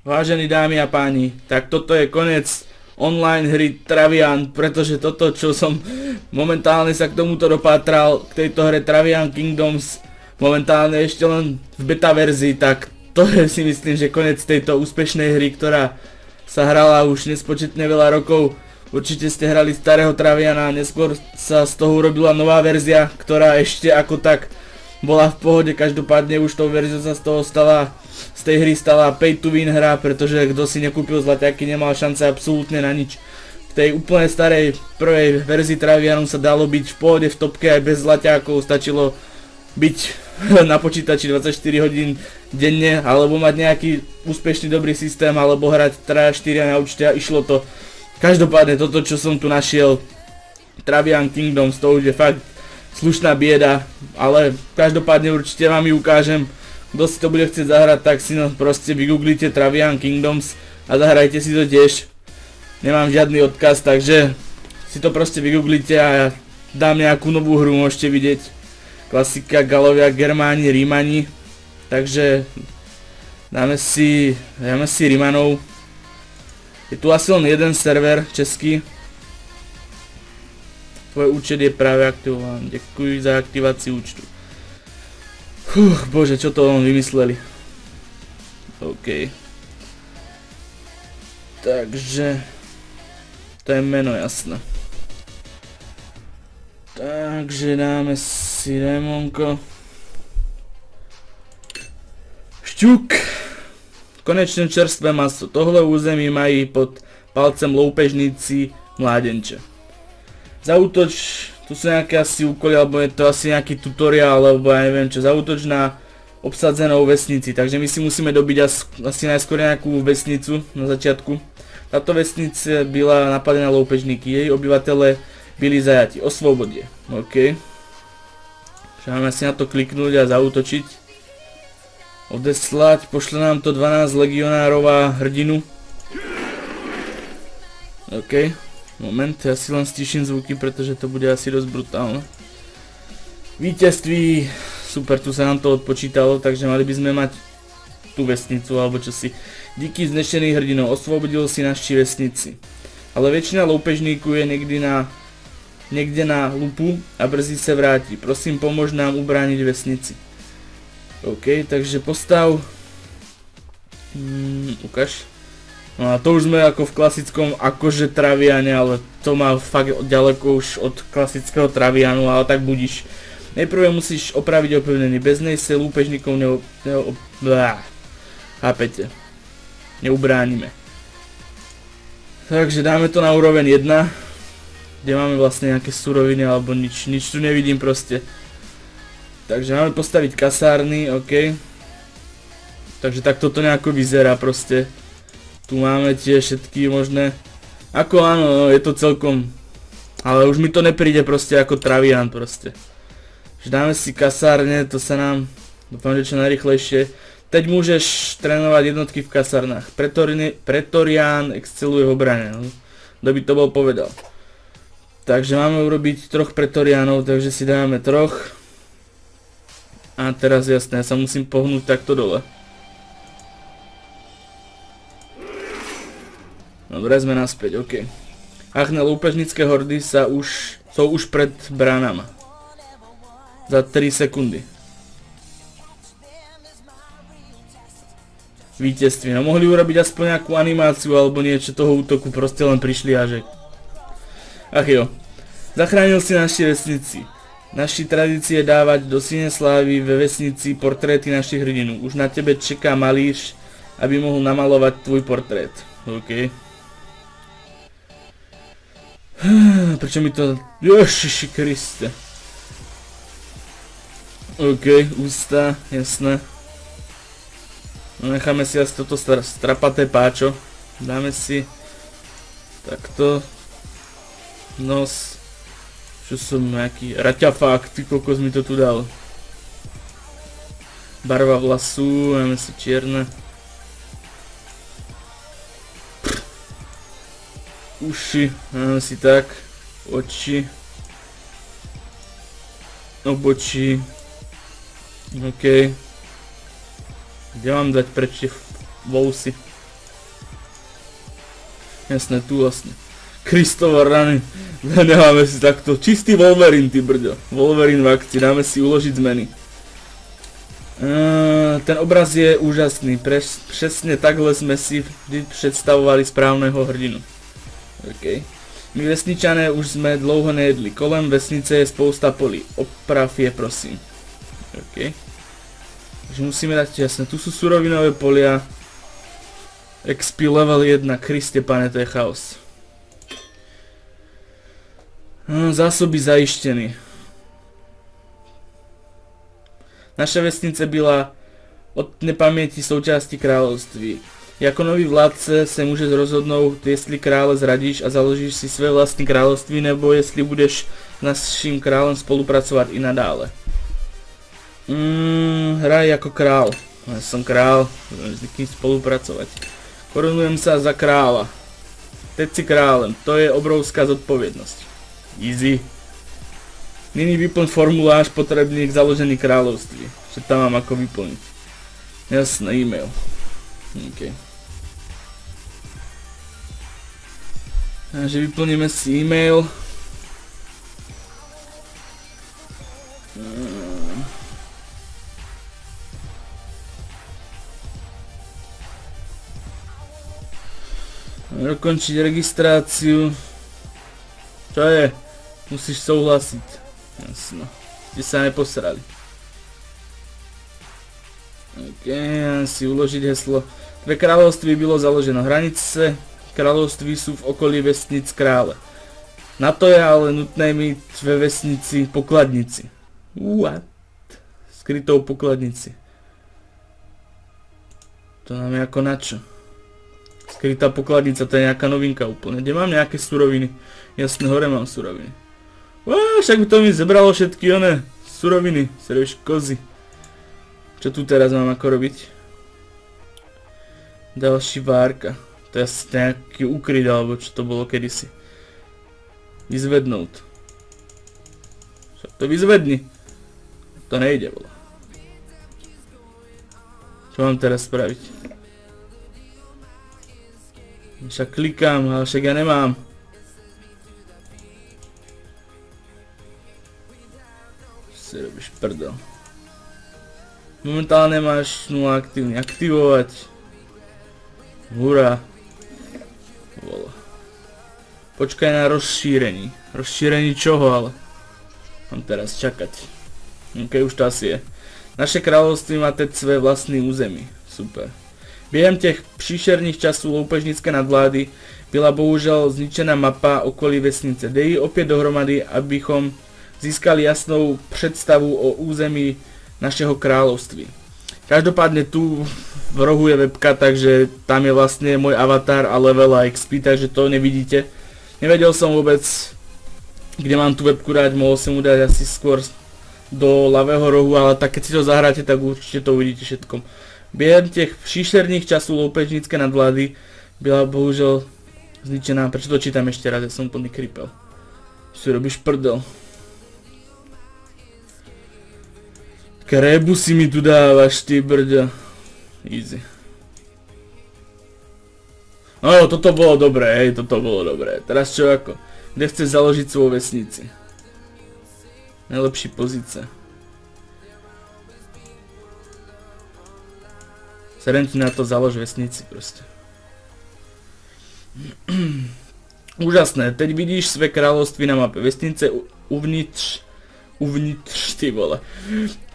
Vážení dámy a páni, tak toto je koniec online hry Travian, pretože toto, čo som momentálne sa k tomuto dopátral, k tejto hre Travian Kingdoms, momentálne ešte len v beta verzii, tak to je si myslím, že koniec tejto úspešnej hry, ktorá sa hrala už nespočetne veľa rokov. Určite ste hrali starého Traviana a neskôr sa z toho urobila nová verzia, ktorá ešte ako tak bola v pohode, každopádne už tou verziou sa z tej hry stala pay to win hra, pretože kto si nekúpil zlaťaky, nemal šance absolútne na nič. V tej úplne starej prvej verzii Travianu sa dalo byť v pohode v topke aj bez zlaťákov, stačilo byť na počítači 24 hodín denne, alebo mať nejaký úspešný dobrý systém, alebo hrať 3-4 na účte a išlo to. Každopádne toto, čo som tu našiel, Travian Kingdoms, to už je fakt slušná bieda, ale každopádne určite vám ju ukážem. Kto si to bude chcieť zahrať, tak si no proste vygooglite Travian Kingdoms a zahrajte si to tiež. Nemám žiadny odkaz, takže si to proste vygooglite a ja dám nejakú novú hru, môžete vidieť. Klasika, Galovia, Germáni, Rímani. Takže dáme si Rímanov. Je tu asi len jeden server český. Tvoj účet je práve aktivovaný. Ďakujem za aktiváciu účtu. Bože, čo to on vymysleli. OK. Takže to je meno, jasné. Takže dáme si Démonko. Šťuk. Konečne čerstvé maso. Tohle území mají pod palcem loupežníci mládenče. Zaútoč, tu sú nejaké asi úkoly, alebo je to asi nejaký tutoriál, alebo ja neviem čo, zaútoč na obsadzenou vesnici, takže my si musíme dobiť asi najskôr nejakú vesnicu na začiatku. Táto vesnica byla napadená loupežníky, jej obyvatele byli zajati, osvobodie, OK. Máme si na to kliknúť a zaútočiť. Odeslať, pošle nám to 12 legionárová hrdinu. OK. Moment, ja si len stíšim zvuky, pretože to bude asi dosť brutálne. Víťazství, super, tu sa nám to odpočítalo, takže mali by sme mať tú vesnicu, alebo čo si. Díky znešený hrdinou, osvobodil si naši vesnici. Ale väčšina loupežníků je niekde na lupu a brzy se vrátí. Prosím, pomož nám ubrániť vesnici. OK, takže postav. Ukáž. No a to už sme ako v klasickom akože Traviane, ale to má fakt ďaleko už od klasického Travianu, ale tak budíš. Nejprve musíš opraviť opevnenie, bez nej sa lúpežníkov chápete. Neubránime. Takže dáme to na úroveň 1, kde máme vlastne nejaké suroviny alebo nič tu nevidím proste. Takže máme postaviť kasárny, OK. Takže takto to nejako vyzerá proste. Tu máme tie všetky možné. Ako áno, je to celkom. Ale už mi to nepríde proste ako Travian proste. Že dáme si kasárne, to sa nám. Dúfam, že čo najrychlejšie. Teď môžeš trénovať jednotky v kasárnach. Pretorián exceluje v obrane. No. Kto by to bol povedal. Takže máme urobiť 3 pretoriánov, takže si dáme 3. A teraz jasné, ja sa musím pohnúť takto dole. Dobre, sme naspäť, OK. Achné lúpežnické hordy sú už pred bránama. Za 3 sekundy. Víťazství. No mohli urobiť aspoň nejakú animáciu alebo niečo toho útoku, proste len prišli a že. Ach jo. Zachránil si naši vesnici. Naši tradície dávať do sine slávy ve vesnici portréty našich hrdinů. Už na tebe čeká malíř, aby mohol namalovať tvoj portrét. OK. Prečo mi to. Ježiši Kriste. OK, ústa, jasné. No necháme si asi toto strapaté páčo. Dáme si takto. Nos. Čo som nejaký raťafák, ty kokos mi to tu dal. Barva vlasu, dáme si čierne. Uši, máme si tak, oči, obočí, OK. Kde mám dať preč tie vousy? Jasné, tu vlastne. Kristovo rany. Nemáme si takto. Čistý Wolverine, ty brďo. Wolverine v akcii, dáme si uložiť zmeny. Ten obraz je úžasný. Presne takhle sme si vždy predstavovali správneho hrdinu. OK. My vesničané už sme dlouho nejedli. Kolem vesnice je spousta polí. Oprav je, prosím. OK. Takže musíme dať, jasne, tu sú surovinové polia. XP level 1, Kriste pane, to je chaos. Zásoby zaištěny. Naša vesnice byla od nepaměti součástí království. Jako nový vládce se můžeš rozhodnout, jestli krále zradíš a založíš si své vlastní království, nebo jestli budeš s naším králem spolupracovat i nadále. Hraj jako král. Ja som král, budem s nikým spolupracovať. Korunujem sa za kráľa. Teď si králem, to je obrovská zodpovednosť. Easy. Nyní vyplň formulář potrebný k založení kráľovství. Čo tam mám ako vyplniť? Jasné, e-mail. OK. Takže vyplníme si e-mail. Dokončiť registráciu. Čo je? Musíš souhlasiť. Jasno. Ste sa neposrali. OK, si uložiť heslo. Tvé kráľovství bylo založeno. Hranice kráľovství sú v okolí vesnic krále. Na to je ale nutné mít ve vesnici pokladnici. What? Skrytou pokladnici. To nám je ako na čo? Skrytá pokladnica, to je nejaká novinka úplne. Kde mám nejaké suroviny? Jasne, hore mám suroviny. Však by to mi zebralo všetky one suroviny. Serieš kozy. Čo tu teraz mám ako robiť? Ďalší várka. To je asi nejaký ukryt, alebo čo to bolo kedysi. Vyzvednúť. Však to vyzvedni. To nejde, bolo. Čo mám teraz spraviť? Však klikám, ale však ja nemám. Si robíš prdel. Momentálne máš 0 aktívny. Aktivovať. Hurá. Vola. Počkaj na rozšírení. Rozšírení čoho ale? Mám teraz čakať. OK, už to asi je. Naše kráľovství má teď své vlastní území. Super. Během těch příšerných časů loupežnické nadvlády byla bohužel zničená mapa okolí vesnice. Dej ji opět dohromady, abychom získali jasnou představu o území našeho kráľovství. Každopádne tu v rohu je webka, takže tam je vlastne môj avatar a level a XP, takže to nevidíte. Nevedel som vôbec, kde mám tú webku dať, mohol som ju dať asi skôr do ľavého rohu, ale tak keď si to zahráte, tak určite to uvidíte všetkom. Během těch příšerných časů loupežnické nadvlády byla bohužel zničená. Prečo to čítam ešte raz, ja som úplný kripel. Si robíš prdel. Krébu si mi tu dávaš, ty brďa. Easy. No, toto bolo dobré, hej, toto bolo dobré. Teraz čo ako? Kde chceš založiť svoju vesnici? Najlepší pozice. Serem ti na to, založ vesnici proste. Úžasné, teď vidíš své kráľovství na mape. Vesnice uvnitř, ty vole.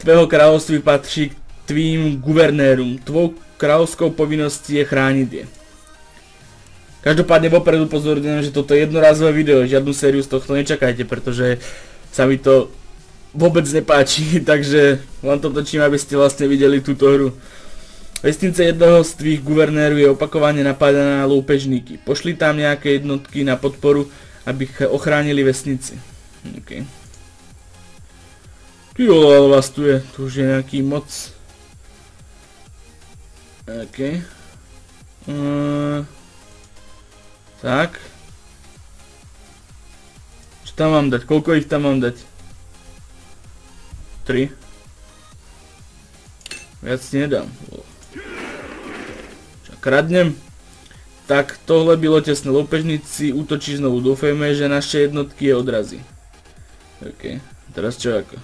Tvého kráľovství patří k tvým guvernérum. Tvou kráľovskou povinností je chrániť je. Každopádne vopred upozorňujem, že toto je jednorázové video, žiadnu sériu z tohto nečakajte, pretože sa mi to vôbec nepáči, takže vám to točím, aby ste vlastne videli túto hru. Vesnice jednoho z tvých guvernérů je opakovane napádaná loupežníky. Pošli tam nejaké jednotky na podporu, aby ochránili vesnici. OK. Ty vole, ale vás tu je, tu už je nejaký moc. OK. Tak. Čo tam mám dať? Koľko ich tam mám dať? 3. Viac ti nedám. Kradnem. Tak, tohle bylo tesné loupežníci, útočí znovu, doufejme, že naše jednotky je odrazí. OK, teraz čo ako?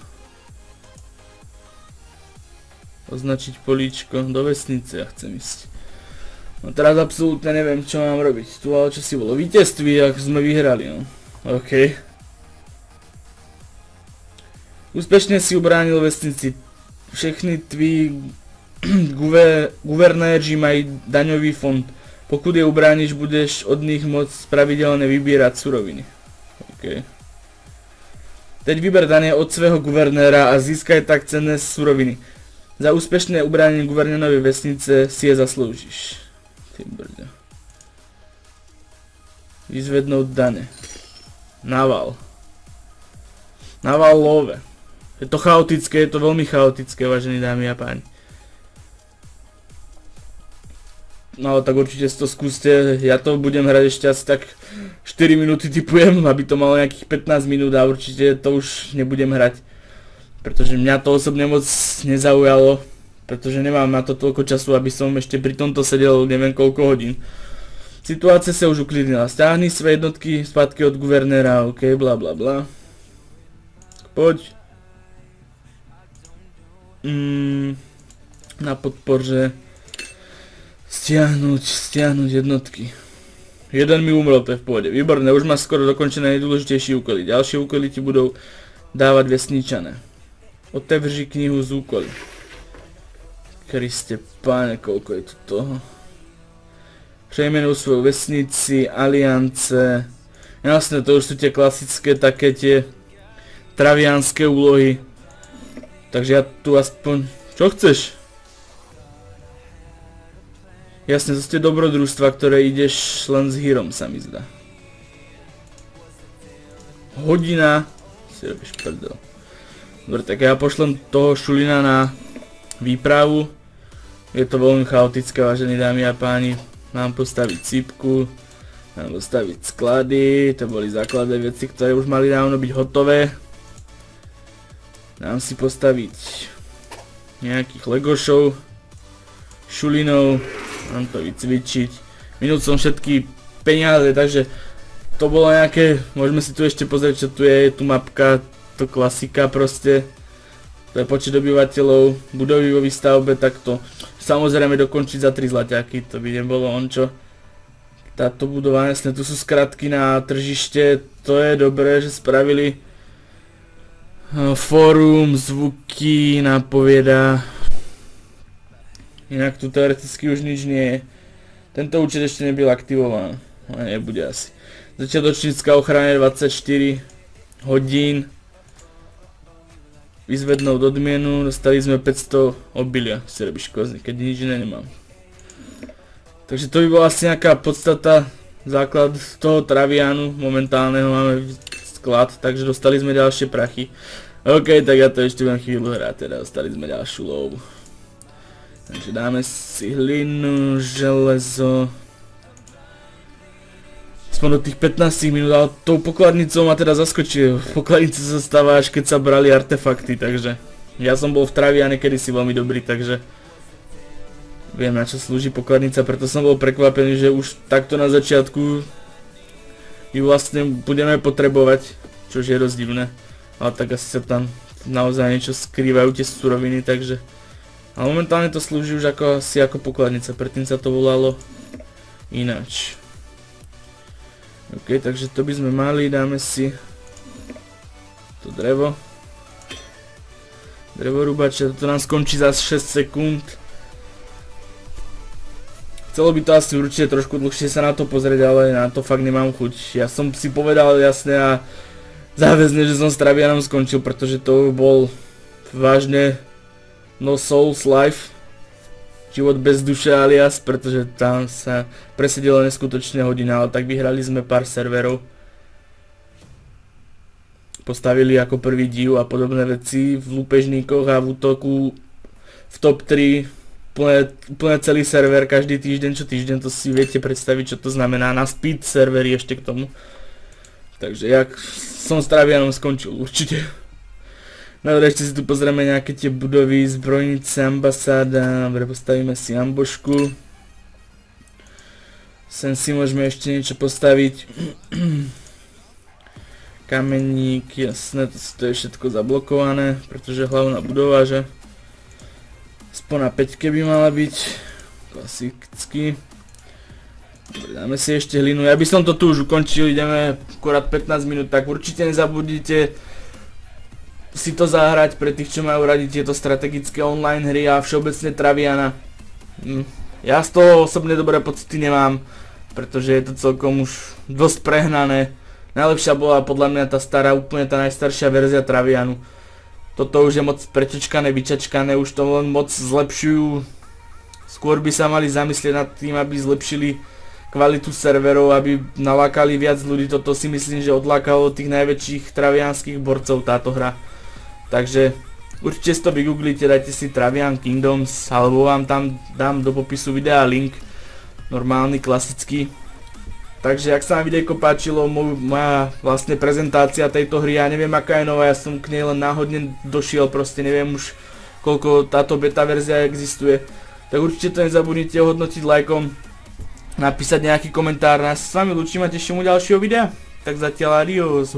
Označiť políčko, do vesnice ja chcem ísť. No teraz absolútne neviem, čo mám robiť. Tu ale čo si bolo víťazství, ak sme vyhrali, no. OK. Úspešne si ubránil vesnici. Všechny tví guvernéři mají daňový fond. Pokud je ubrániš, budeš od nich môcť pravidelne vybírať suroviny. OK. Teď vyber dane od svého guvernéra a získaj tak cenné suroviny. Za úspešné ubránenie guvernérovej vesnice si je zasloužíš. Ty brďo. Vyzvednúť dane. Naval. Naval love. Je to chaotické, je to veľmi chaotické, vážení dámy a páni. No tak určite si to skúste, ja to budem hrať ešte asi tak 4 minúty typujem, aby to malo nejakých 15 minút a určite to už nebudem hrať. Pretože mňa to osobne moc nezaujalo, pretože nemám na to toľko času, aby som ešte pri tomto sedel neviem koľko hodín. Situácia sa už uklidnila, stiahni svoje jednotky spätky od guvernéra, ok, bla bla bla. Poď. Na podporže. Stiahnuť jednotky. Jeden mi umrel, to je v pohode. Výborné, už máš skoro dokončené najdôležitejšie úkoly. Ďalšie úkoly ti budú dávať vesničané. Otevři knihu z úkoly. Kriste páne, koľko je tu toho. Přejmenuj svoju vesnici, aliance. Jasne, to už sú tie klasické také tie travianské úlohy. Takže ja tu aspoň... Čo chceš? Jasne, to ste dobrodružstva, ktoré ideš len s hírom, sa mi zdá. Hodina. Si robíš prdel. Dobre, tak ja pošlem toho šulina na výpravu. Je to veľmi chaotické, vážení dámy a páni. Mám postaviť cípku. Mám postaviť sklady. To boli základné veci, ktoré už mali dávno byť hotové. Dám si postaviť nejakých legošov. Šulinov. Mám to vycvičiť. Minul som všetky peniaze, takže to bolo nejaké, môžeme si tu ešte pozrieť, čo tu je tu mapka, to klasika proste. To je počet obyvateľov, budovy vo výstavbe, tak to samozrejme dokončiť za 3 zlaťáky, to by nebolo ončo. Táto budova, jasne, tu sú skratky na tržište, to je dobré, že spravili. Fórum, zvuky, nápovieda. Inak tu teoreticky už nič nie je. Tento účet ešte nebyl aktivovaný. Ale nebude asi. Začiatočnícka ochrana je 24 hodín. Vyzvednúť odmienu. Dostali sme 500 obilia. Si robíš kozy, keď nič iné nemám. Takže to by bola asi nejaká podstata. Základ toho Travianu. Momentálneho máme sklad. Takže dostali sme ďalšie prachy. OK, tak ja to ešte budem chvíľu hrať. Teda dostali sme ďalšiu lovu. Takže dáme si hlinu, železo. Aspoň do tých 15 minút, ale tou pokladnicou ma teda zaskočil. Pokladnice sa stáva až keď sa brali artefakty, takže ja som bol v Traviane kedysi veľmi dobrý, takže viem, na čo slúži pokladnica, preto som bol prekvapený, že už takto na začiatku ju vlastne budeme potrebovať, čož je dosť divné. Ale tak asi sa tam naozaj niečo skrývajú tie suroviny, takže... Ale momentálne to slúži už asi ako pokladnica, predtým sa to volalo ináč. OK, takže to by sme mali, dáme si to drevo. Drevorúbače, toto nám skončí za 6 sekúnd. Chcelo by to asi určite trošku dlhšie sa na to pozrieť, ale na to fakt nemám chuť. Ja som si povedal jasne a záväzne, že som s Travianom skončil, pretože to bol vážne No Souls Life, život bez duše alias, pretože tam sa presedilo neskutočne hodina, ale tak vyhrali sme pár serverov. Postavili ako prvý div a podobné veci v lúpežníkoch a v útoku v top 3, úplne celý server, každý týždeň čo týždeň, to si viete predstaviť, čo to znamená, na speed servery ešte k tomu. Takže jak som s Travianom skončil určite. Dobre, ešte si tu pozrieme nejaké tie budovy, zbrojnice, ambasáda, dobre, postavíme si ambošku. Sem si môžeme ešte niečo postaviť. Kameník, jasné, to je všetko zablokované, pretože hlavná budova, že? Aspoň na 5 by mala byť. Klasicky. Dáme si ešte hlinu. Ja by som to tu už ukončil, ideme akurát 15 minút, tak určite nezabudnite si to zahrať pre tých, čo majú radi tieto strategické online hry a všeobecne Traviana. Ja z toho osobne dobré pocity nemám, pretože je to celkom už dosť prehnané. Najlepšia bola podľa mňa tá stará, úplne tá najstaršia verzia Travianu. Toto už je moc prečečkané, vyčačkané, už to len moc zlepšujú. Skôr by sa mali zamyslieť nad tým, aby zlepšili kvalitu serverov, aby nalákali viac ľudí. Toto si myslím, že odlákalo tých najväčších travianských borcov táto hra. Takže určite si to vygooglite, dajte si Travian Kingdoms, alebo vám tam dám do popisu videa link, normálny, klasický. Takže ak sa vám videjko páčilo, moja vlastne prezentácia tejto hry, ja neviem aká je nová, ja som k nej len náhodne došiel, proste neviem už koľko táto beta verzia existuje. Tak určite to nezabudnite ohodnotiť lajkom, napísať nejaký komentár, ja sa s vami lúčim a teším u ďalšieho videa. Tak zatiaľ adios.